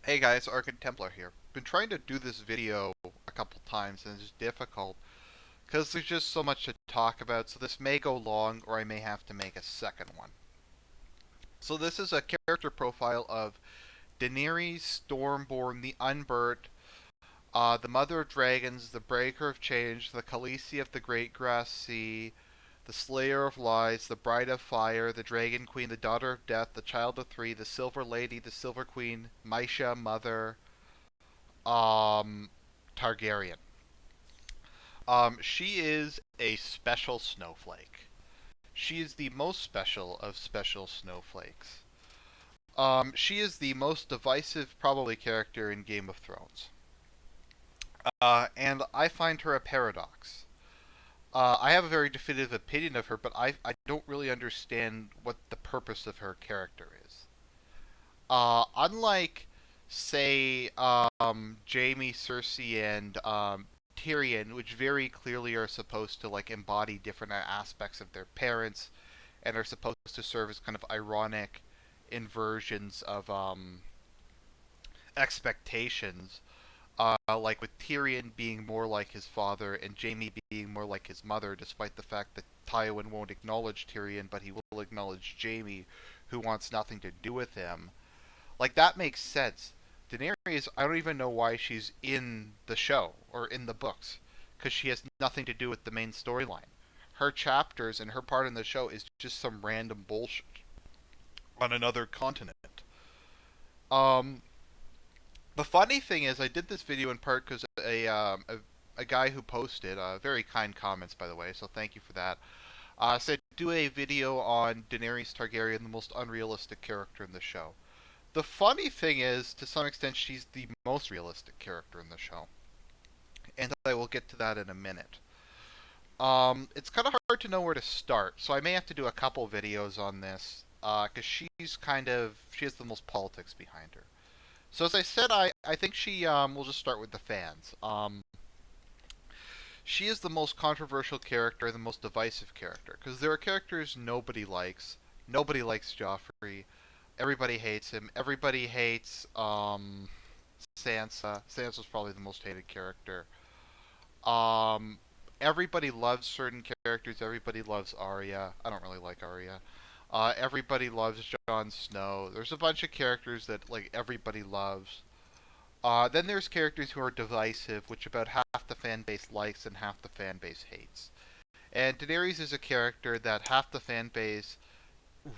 Hey guys, Argent here. Been trying to do this video a couple times and it's difficult because there's just so much to talk about, so this may go long or I may have to make a second one. So this is a character profile of Daenerys Stormborn, the Unburnt, the Mother of Dragons, the Breaker of Change, the Khaleesi of the Great Grass Sea, the Slayer of Lies, the Bride of Fire, the Dragon Queen, the Daughter of Death, the Child of Three, the Silver Lady, the Silver Queen, Maisha, Mother, um, Targaryen. She is a special snowflake. She is the most special of special snowflakes. She is the most divisive, probably, character in Game of Thrones. And I find her a paradox. I have a very definitive opinion of her, but I don't really understand what the purpose of her character is. Unlike, say, Jaime, Cersei, and Tyrion, which very clearly are supposed to like embody different aspects of their parents, and are supposed to serve as kind of ironic inversions of expectations. Like with Tyrion being more like his father and Jaime being more like his mother, despite the fact that Tywin won't acknowledge Tyrion, but he will acknowledge Jaime, who wants nothing to do with him. Like, that makes sense. Daenerys, I don't even know why she's in the show or in the books, because she has nothing to do with the main storyline. Her chapters and her part in the show is just some random bullshit on another continent. Um, the funny thing is, I did this video in part because a guy who posted, very kind comments by the way, so thank you for that, said do a video on Daenerys Targaryen, the most unrealistic character in the show. The funny thing is, to some extent, she's the most realistic character in the show, and I will get to that in a minute. It's kind of hard to know where to start, so I may have to do a couple videos on this, because she has the most politics behind her. So as I said, I think we'll just start with the fans. She is the most controversial character, the most divisive character, because there are characters nobody likes. Nobody likes Joffrey. Everybody hates him. Everybody hates Sansa. Sansa's probably the most hated character. Um, Everybody loves certain characters. Everybody loves Arya. I don't really like Arya. Everybody loves Jon Snow. There's a bunch of characters that like everybody loves. Then there's characters who are divisive, which about half the fan base likes and half the fan base hates. And Daenerys is a character that half the fan base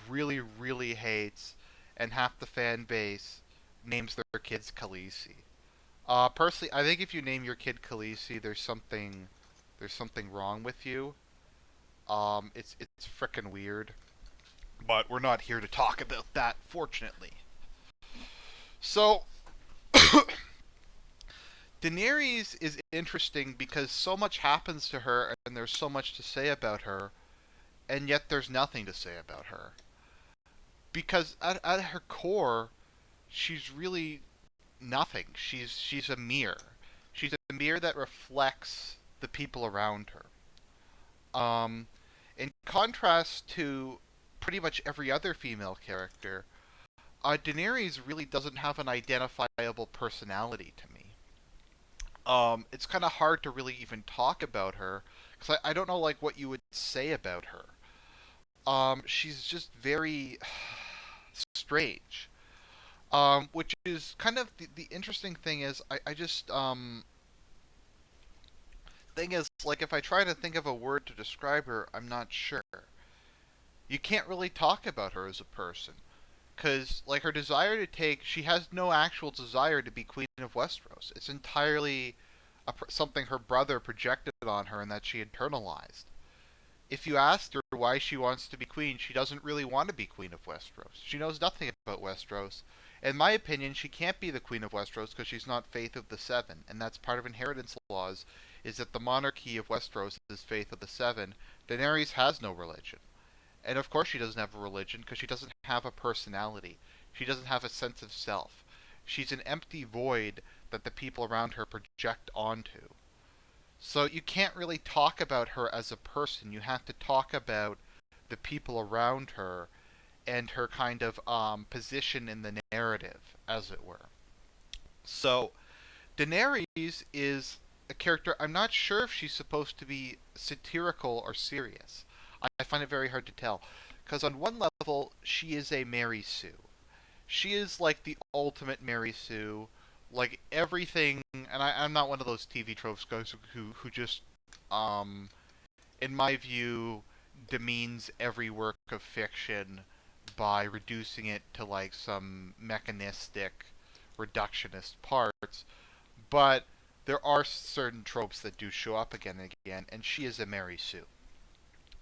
really, really hates, and half the fan base names their kids Khaleesi. Personally, I think if you name your kid Khaleesi, there's something wrong with you. It's frickin' weird. But we're not here to talk about that, fortunately. So, Daenerys is interesting because so much happens to her, and there's so much to say about her, and yet there's nothing to say about her. Because at her core, she's really nothing. She's a mirror. She's a mirror that reflects the people around her. Um, in contrast to pretty much every other female character, Daenerys really doesn't have an identifiable personality to me. It's kind of hard to really even talk about her because I don't know like what you would say about her. She's just very strange. Which is kind of the interesting thing is I just thing is like if I try to think of a word to describe her, I'm not sure. You can't really talk about her as a person because like her desire to take, she has no actual desire to be Queen of Westeros. It's entirely something her brother projected on her and that she internalized. If you asked her why she wants to be queen, she doesn't really want to be queen of Westeros. She knows nothing about Westeros. In my opinion, she can't be the queen of Westeros because she's not Faith of the Seven, and that's part of inheritance laws, is that the monarchy of Westeros is Faith of the Seven. Daenerys has no religion. And of course she doesn't have a religion because she doesn't have a personality. She doesn't have a sense of self. She's an empty void that the people around her project onto. So you can't really talk about her as a person. You have to talk about the people around her and her kind of position in the narrative, as it were. So Daenerys is a character. I'm not sure if she's supposed to be satirical or serious. I find it very hard to tell, because on one level she is a Mary Sue. She is like the ultimate Mary Sue, like everything. And I'm not one of those TV tropes guys who just, um, in my view, demeans every work of fiction by reducing it to like some mechanistic, reductionist parts. But there are certain tropes that do show up again and again, and she is a Mary Sue.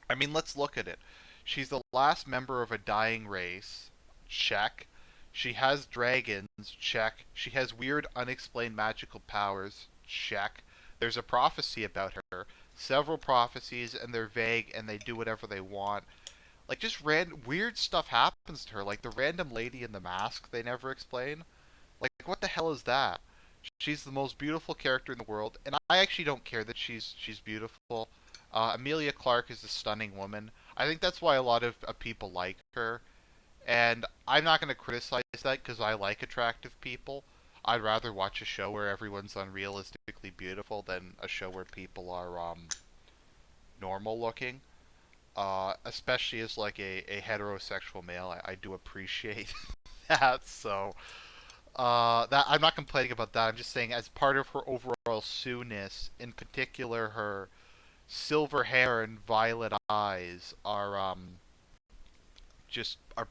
I mean, let's look at it. She's the last member of a dying race. Check. She has dragons. Check. She has weird, unexplained magical powers. Check. There's a prophecy about her. Several prophecies, and they're vague, and they do whatever they want. Like, just weird stuff happens to her. Like the random lady in the mask they never explain. Like, what the hell is that? She's the most beautiful character in the world, and I actually don't care that she's beautiful. Emilia Clarke is a stunning woman. I think that's why a lot of people like her, and I'm not going to criticize that because I like attractive people. I'd rather watch a show where everyone's unrealistically beautiful than a show where people are normal looking. Especially as like a heterosexual male, I do appreciate that. So that I'm not complaining about that. I'm just saying, as part of her overall Sue-ness, in particular, her silver hair and violet eyes are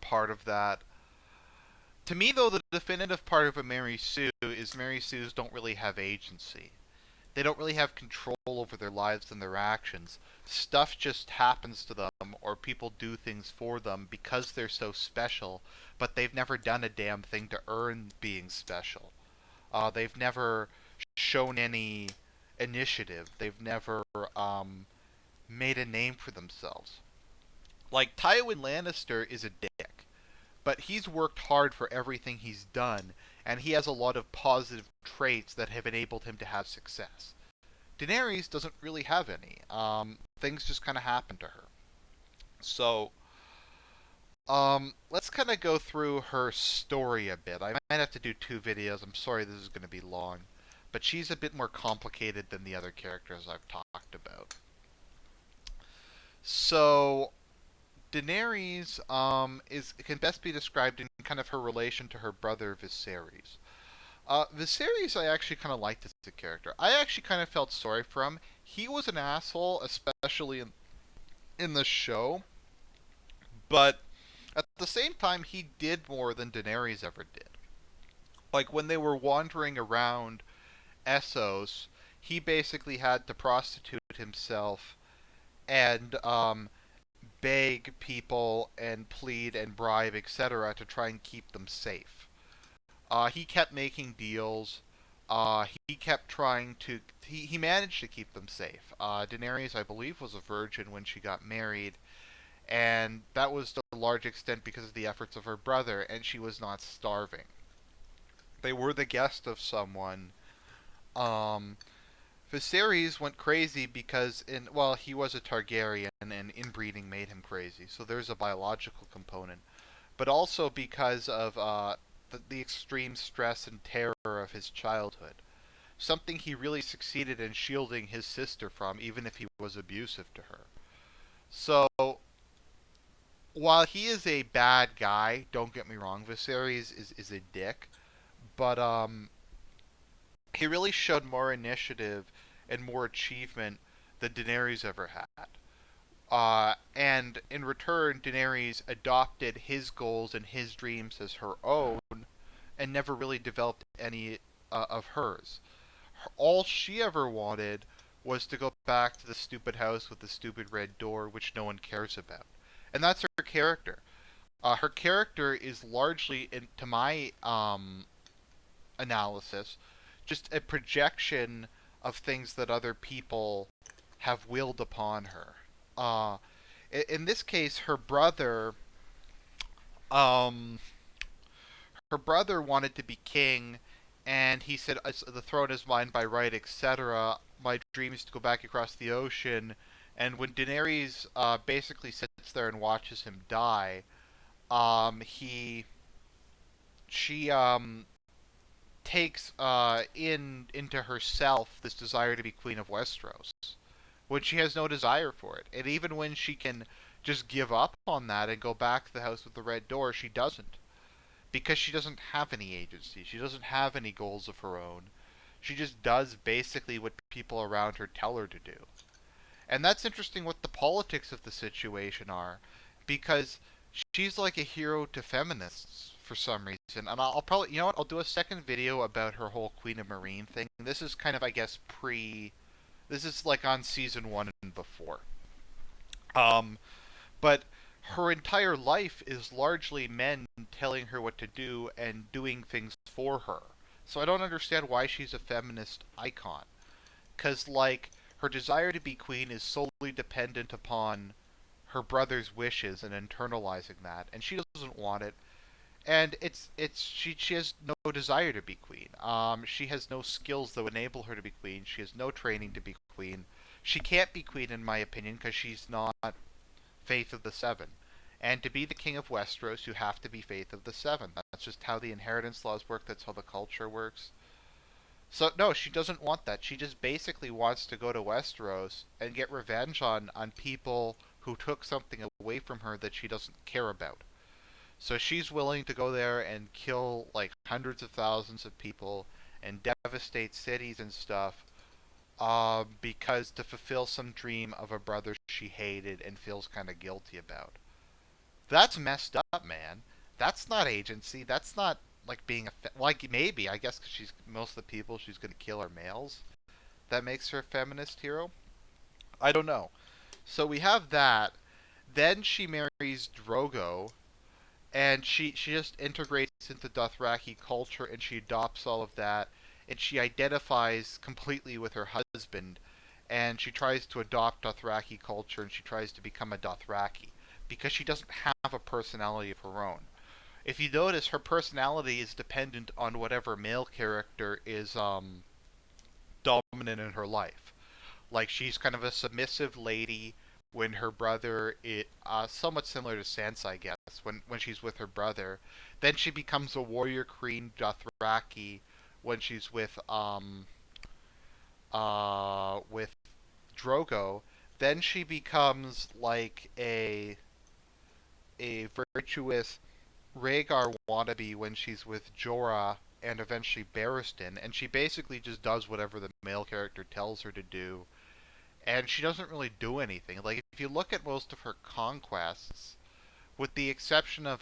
part of that. To me, though, the definitive part of a Mary Sue is Mary Sues don't really have agency. They don't really have control over their lives and their actions. Stuff just happens to them, or people do things for them because they're so special, but they've never done a damn thing to earn being special. They've never shown any initiative. They've never made a name for themselves. Like Tywin Lannister is a dick, but he's worked hard for everything he's done, and he has a lot of positive traits that have enabled him to have success. Daenerys doesn't really have any. Things just kind of happen to her. So, let's kind of go through her story a bit. I might have to do two videos. I'm sorry this is going to be long, but she's a bit more complicated than the other characters I've talked about. So, Daenerys is can best be described in kind of her relation to her brother Viserys. Viserys, I actually kind of liked as a character. I actually kind of felt sorry for him. He was an asshole, especially in the show, but at the same time, he did more than Daenerys ever did. Like when they were wandering around Essos, he basically had to prostitute himself and beg people and plead and bribe, etc., to try and keep them safe. He kept making deals. He kept trying to. He managed to keep them safe. Daenerys, I believe, was a virgin when she got married, and that was to a large extent because of the efforts of her brother, and she was not starving. They were the guest of someone. Um, Viserys went crazy because he was a Targaryen, and inbreeding made him crazy. So there's a biological component, but also because of the extreme stress and terror of his childhood. Something he really succeeded in shielding his sister from, even if he was abusive to her. So, while he is a bad guy, don't get me wrong, Viserys is a dick, but he really showed more initiative and more achievement than Daenerys ever had. And in return, Daenerys adopted his goals and his dreams as her own and never really developed any of hers. All she ever wanted was to go back to the stupid house with the stupid red door, which no one cares about. And that's her character. Her character is largely, to my analysis, just a projection of things that other people have willed upon her. Uh, in this case, um, her brother wanted to be king, and he said, "The throne is mine by right, etc. My dream is to go back across the ocean." And when Daenerys basically sits there and watches him die, he she takes into herself this desire to be Queen of Westeros when she has no desire for it. And even when she can just give up on that and go back to the House with the Red Door, she doesn't. Because she doesn't have any agency. She doesn't have any goals of her own. She just does basically what people around her tell her to do. And that's interesting what the politics of the situation are. Because she's like a hero to feminists for some reason. And I'll probably, you know what, I'll do a second video about her whole Queen of Marine thing. This is kind of, I guess, this is like on season 1 and before. Um, but her entire life is largely men telling her what to do and doing things for her. So I don't understand why she's a feminist icon. Because, like, her desire to be queen is solely dependent upon her brother's wishes and internalizing that, and she doesn't want it. And she has no desire to be queen. She has no skills that would enable her to be queen. She has no training to be queen. She can't be queen, in my opinion, because she's not Faith of the Seven. And to be the king of Westeros, you have to be Faith of the Seven. That's just how the inheritance laws work. That's how the culture works. So no, she doesn't want that. She just basically wants to go to Westeros and get revenge on people who took something away from her that she doesn't care about. So she's willing to go there and kill like hundreds of thousands of people and devastate cities and stuff, because to fulfill some dream of a brother she hated and feels kind of guilty about. That's messed up, man. That's not agency. That's not like being like maybe I guess because she's most of the people she's gonna kill are males. That makes her a feminist hero. I don't know. So we have that. Then she marries Drogo, and she just integrates into Dothraki culture, and she adopts all of that, and she identifies completely with her husband, and she tries to adopt Dothraki culture, and she tries to become a Dothraki because she doesn't have a personality of her own. If you notice, her personality is dependent on whatever male character is dominant in her life. Like she's kind of a submissive lady when her brother is somewhat similar to Sansa, I guess. When she's with her brother, then she becomes a warrior queen Dothraki when she's with Drogo. Then she becomes like a virtuous Rhaegar wannabe when she's with Jorah and eventually Barristan, and she basically just does whatever the male character tells her to do, and she doesn't really do anything. Like if you look at most of her conquests, with the exception of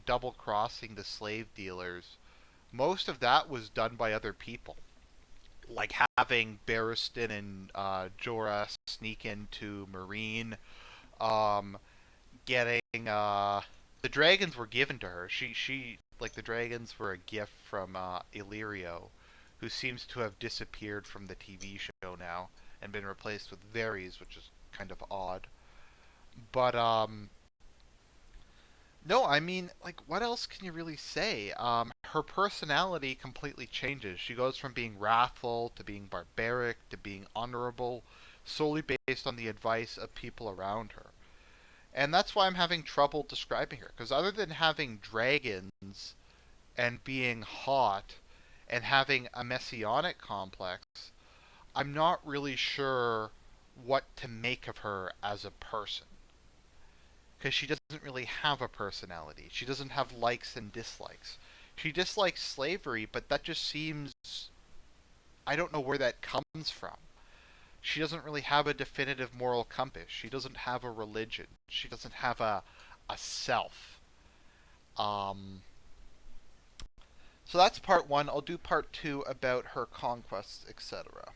double crossing the slave dealers, most of that was done by other people. Like having Barristan and Jorah sneak into Marine, um, getting the dragons were given to her. She like the dragons were a gift from Illyrio, who seems to have disappeared from the TV show now and been replaced with Varys, which is kind of odd. But no, I mean, like, what else can you really say? Her personality completely changes. She goes from being wrathful to being barbaric to being honorable, solely based on the advice of people around her. And that's why I'm having trouble describing her. Because other than having dragons and being hot and having a messianic complex, I'm not really sure what to make of her as a person. Because she doesn't really have a personality. She doesn't have likes and dislikes. She dislikes slavery, but that just seems. I don't know where that comes from. She doesn't really have a definitive moral compass. She doesn't have a religion. She doesn't have a self. Um, so that's part one. I'll do part two about her conquests, etc.